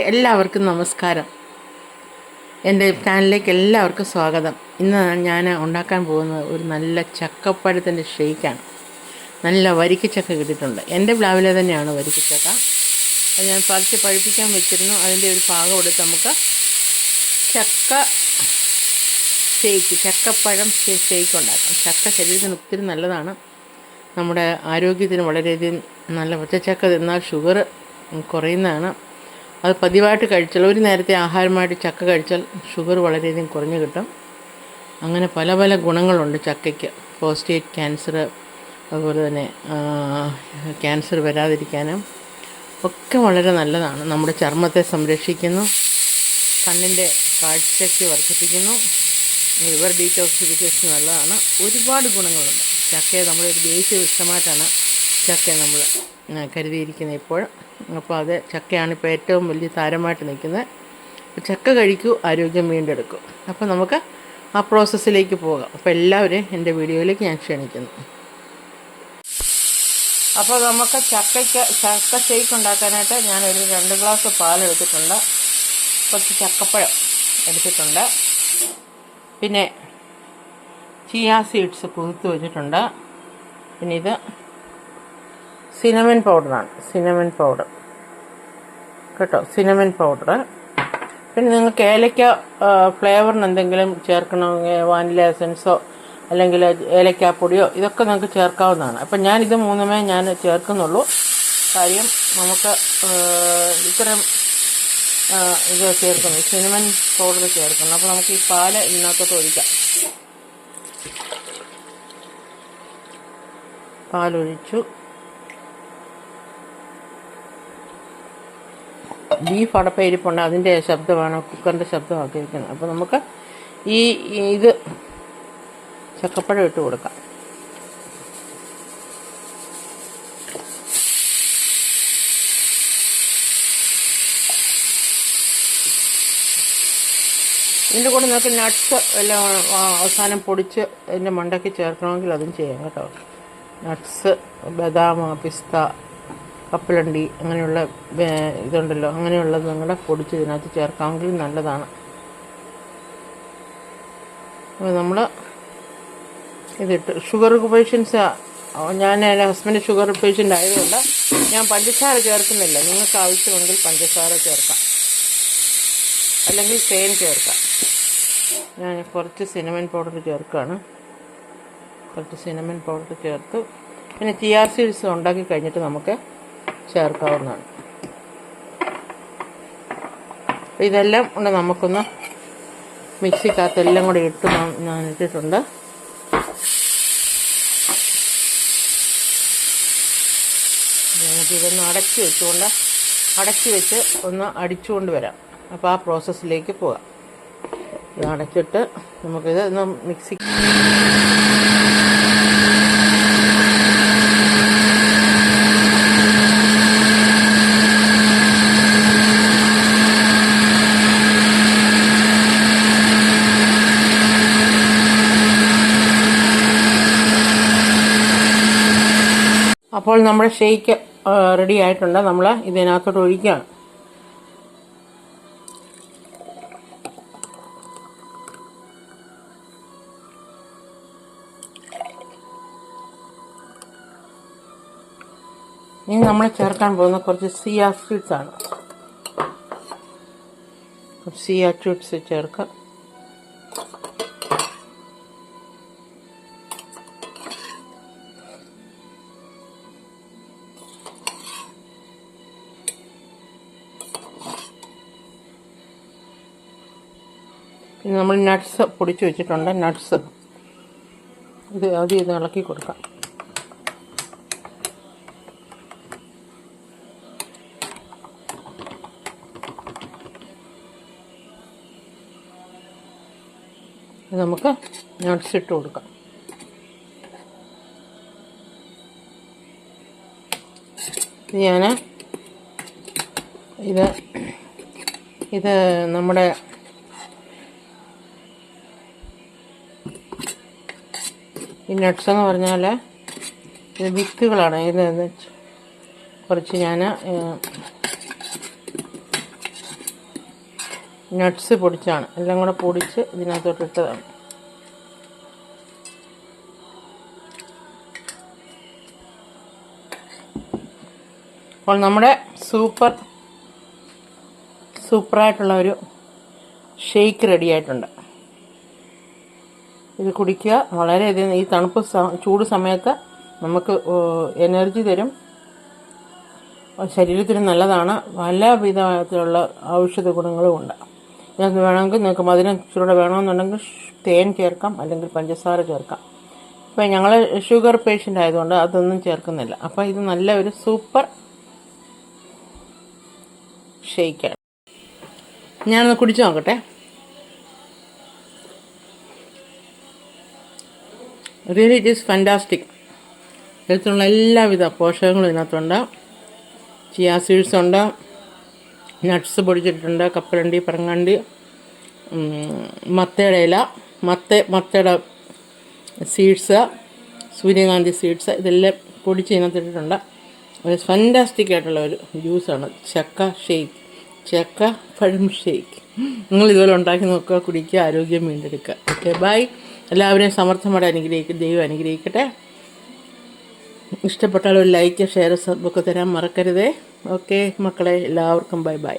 എല്ലാവർക്കും നമസ്കാരം. എൻ്റെ ചാനലിലേക്ക് എല്ലാവർക്കും സ്വാഗതം. ഇന്ന് ഞാൻ ഉണ്ടാക്കാൻ പോകുന്നത് ഒരു നല്ല ചക്കപ്പഴത്തിൻ്റെ ഷേക്കാണ്. നല്ല വരിക്കച്ചക്ക കിട്ടിയിട്ടുണ്ട്. എൻ്റെ പ്ലാവിലെ തന്നെയാണ് വരിക്കച്ചക്ക. അത് ഞാൻ പറിച്ച് പഴുപ്പിക്കാൻ വെച്ചിരുന്നു. അതിൻ്റെ ഒരു ഭാഗം എടുത്ത് നമുക്ക് ചക്ക ഷേക്ക്, ചക്കപ്പഴം ഷേക്ക് ഉണ്ടാക്കാം. ചക്ക ശരീരത്തിന് ഒത്തിരി നല്ലതാണ്. നമ്മുടെ ആരോഗ്യത്തിന് വളരെയധികം നല്ല. പച്ചച്ചക്ക തിന്നാൽ ഷുഗർ കുറയുന്നതാണ്. അത് പതിവായിട്ട് കഴിച്ചാൽ, ഒരു നേരത്തെ ആഹാരമായിട്ട് ചക്ക കഴിച്ചാൽ ഷുഗർ വളരെയധികം കുറഞ്ഞു കിട്ടും. അങ്ങനെ പല പല ഗുണങ്ങളുണ്ട് ചക്കയ്ക്ക്. പ്രോസ്റ്റേറ്റ് ക്യാൻസർ, അതുപോലെ തന്നെ ക്യാൻസർ വരാതിരിക്കാനും ഒക്കെ വളരെ നല്ലതാണ്. നമ്മുടെ ചർമ്മത്തെ സംരക്ഷിക്കുന്നു, കണ്ണിൻ്റെ കാഴ്ചയ്ക്ക് വർദ്ധിപ്പിക്കുന്നു, ലിവർ ഡീറ്റോക്സിഫിക്കേഷൻ നല്ലതാണ്. ഒരുപാട് ഗുണങ്ങളുണ്ട്. ചക്കയെ നമ്മളൊരു ദേശീയ വൃക്ഷമായിട്ടാണ് ചക്കയെ നമ്മൾ കരുതിയിരിക്കുന്നത് ഇപ്പോൾ. അപ്പോൾ അത് ചക്കയാണ് ഇപ്പോൾ ഏറ്റവും വലിയ താരമായിട്ട് നിൽക്കുന്നത്. ചക്ക കഴിക്കൂ, ആരോഗ്യം വീണ്ടെടുക്കും. അപ്പോൾ നമുക്ക് ആ പ്രോസസ്സിലേക്ക് പോകാം. അപ്പോൾ എല്ലാവരെയും എൻ്റെ വീഡിയോയിലേക്ക് ഞാൻ ക്ഷണിക്കുന്നു. അപ്പോൾ നമുക്ക് ചക്ക ഷേക്ക് ഉണ്ടാക്കാനായിട്ട് ഞാനൊരു 2 ഗ്ലാസ് പാലെടുത്തിട്ടുണ്ട്. കുറച്ച് ചക്കപ്പഴം എടുത്തിട്ടുണ്ട്. പിന്നെ ചിയാ സീഡ്സ് കുതിർത്ത് വെച്ചിട്ടുണ്ട്. പിന്നെ ഇത് സിനമൺ പൗഡറാണ്, സിനമൺ പൗഡർ കേട്ടോ, സിനമൺ പൗഡർ. പിന്നെ നിങ്ങൾക്ക് ഏലക്ക ഫ്ലേവറിന് എന്തെങ്കിലും ചേർക്കണമെങ്കിൽ വാനില എസൻസോ അല്ലെങ്കിൽ ഏലക്കാപ്പൊടിയോ ഇതൊക്കെ നിങ്ങൾക്ക് ചേർക്കാവുന്നതാണ്. അപ്പം ഞാനിത് മൂന്നുമേ ഞാൻ ചേർക്കുന്നുള്ളൂ. കാര്യം നമുക്ക് ഇത്തരം ഇത് ചേർക്കുന്നു, സിനമൺ പൗഡർ ചേർക്കുന്നു. അപ്പോൾ നമുക്ക് ഈ പാല് ഇതിനകത്തോട്ട് ഒഴിക്കാം. പാലൊഴിച്ചു. ബീഫ് അടപ്പയിരിപ്പുണ്ട്, അതിൻ്റെ ശബ്ദമാണ്, കുക്കറിൻ്റെ ശബ്ദമാക്കിയിരിക്കുന്നത്. അപ്പോൾ നമുക്ക് ഇത് ചക്കപ്പഴം ഇട്ട് കൊടുക്കാം. ഇതിൻ്റെ കൂടെ നിങ്ങൾക്ക് നട്ട്സ് എല്ലാം അവസാനം പൊടിച്ച് ഇതിൻ്റെ മണ്ടയ്ക്ക് ചേർക്കണമെങ്കിൽ അതും ചെയ്യാം കേട്ടോ. നട്ട്സ്, ബദാം, പിസ്ത, കപ്പലണ്ടി അങ്ങനെയുള്ള ഇതുണ്ടല്ലോ, അങ്ങനെയുള്ളത് നിങ്ങളുടെ പൊടിച്ച് ഇതിനകത്ത് ചേർക്കാമെങ്കിൽ നല്ലതാണ്. അപ്പോൾ നമ്മൾ ഇതിട്ട് ഷുഗർ പേഷ്യൻസ്, ഞാൻ എൻ്റെ ഹസ്ബൻഡ് ഷുഗർ പേഷ്യൻ്റ് ആയതുകൊണ്ട് ഞാൻ പഞ്ചസാര ചേർക്കുന്നില്ല. നിങ്ങൾക്ക് ആവശ്യമെങ്കിൽ പഞ്ചസാര ചേർക്കാം, അല്ലെങ്കിൽ തേൻ ചേർക്കാം. ഞാൻ കുറച്ച് സിനമൺ പൗഡർ ചേർക്കുകയാണ്. കുറച്ച് സിനമൺ പൗഡർ ചേർത്ത് പിന്നെ ചിയാ സീഡ്സ് ഉണ്ടാക്കി കഴിഞ്ഞിട്ട് നമുക്ക് ചേർക്കാവുന്നതാണ്. ഇതെല്ലാം കൊണ്ട് നമുക്കൊന്ന് മിക്സിക്കകത്ത് എല്ലാം കൂടെ ഇട്ട് ഞാൻ ഇട്ടിട്ടുണ്ട്. നമുക്കിതൊന്ന് അടച്ചു വെച്ച് ഒന്ന് അടിച്ചുകൊണ്ട് വരാം. അപ്പോൾ ആ പ്രോസസ്സിലേക്ക് പോകാം. ഇത് അടച്ചിട്ട് നമുക്കിത് ഒന്ന് മിക്സി. അപ്പോൾ നമ്മുടെ ഷേക്ക് റെഡി ആയിട്ടുണ്ട്. നമ്മൾ ഇതിനകത്തോട്ട് ഒഴിക്കുകയാണ്. ഇനി നമ്മൾ ചേർക്കാൻ പോകുന്ന കുറച്ച് ചിയാ സീഡ്സ് ആണ്. ചിയാ സീഡ്സ് ചേർക്കാം. പിന്നെ നമ്മൾ നട്ട്സ് പൊടിച്ച് വെച്ചിട്ടുണ്ട്. നട്ട്സ് ഇത് ആദ്യം ഇത് ഇളക്കി കൊടുക്കാം. നമുക്ക് നട്ട്സ് ഇട്ട് കൊടുക്കാം. ഞാൻ ഇത് നമ്മുടെ ഈ നട്ട്സ് എന്ന് പറഞ്ഞാൽ ഇത് വിത്തുകളാണ്. ഇത് കുറച്ച് ഞാൻ നട്ട്സ് പൊടിച്ചാണ്, എല്ലാം കൂടെ പൊടിച്ച് ഇതിനകത്തോട്ടിട്ടതാണ്. അപ്പോൾ നമ്മുടെ സൂപ്പറായിട്ടുള്ള ഒരു ഷേക്ക് റെഡി ആയിട്ടുണ്ട്. ഇത് കുടിക്കുക. വളരെയധികം ഈ ചൂട് സമയത്ത് നമുക്ക് എനർജി തരും, ശരീരത്തിന് നല്ലതാണ്. പല വിധത്തിലുള്ള ഔഷധ ഗുണങ്ങളുമുണ്ട്. ഇതിനകത്ത് വേണമെങ്കിൽ നിങ്ങൾക്ക് മധുരം ഇച്ചിരൂടെ വേണമെന്നുണ്ടെങ്കിൽ തേൻ ചേർക്കാം, അല്ലെങ്കിൽ പഞ്ചസാര ചേർക്കാം. ഇപ്പം ഞങ്ങൾ ഷുഗർ പേഷ്യൻ്റ് ആയതുകൊണ്ട് അതൊന്നും ചേർക്കുന്നില്ല. അപ്പോൾ ഇത് നല്ല ഒരു സൂപ്പർ ഷേക്കാണ്. ഞാനൊന്ന് കുടിച്ചു നോക്കട്ടെ. Really it is fantastic. ഇതിലുള്ള എല്ലാവിധ പോഷകങ്ങളും ഇതിനകത്തുണ്ട്. ചിയാ സീഡ്സ് ഉണ്ട്, നട്ട്സ് പൊടിച്ചിട്ടുണ്ട്, കപ്പലണ്ടി, പറങ്ങാണ്ടി, മത്തയുടെ ഇല, മത്തയുടെ സീഡ്സ്, സൂര്യകാന്തി സീഡ്സ്, ഇതെല്ലാം പൊടിച്ച് ഇതിനകത്തിട്ടിട്ടുണ്ട്. ഒരു ഫാൻറ്റാസ്റ്റിക് ആയിട്ടുള്ള ഒരു ജ്യൂസാണ് ചക്ക പഴം ഷേക്ക്. നിങ്ങൾ ഇതുപോലെ ഉണ്ടാക്കി നോക്കുക, കുടിക്കുക, ആരോഗ്യം വീണ്ടെടുക്കുക. Okay, by. എല്ലാവരെയും സമർത്ഥമായിട്ട് അനുഗ്രഹിക്കും. ദൈവം അനുഗ്രഹിക്കട്ടെ. ഇഷ്ടപ്പെട്ടാൽ ഒരു ലൈക്ക്, ഷെയർ, സബ്ബൊക്കെ തരാൻ മറക്കരുതേ. ഓക്കെ മക്കളെ, എല്ലാവർക്കും ബൈ ബൈ.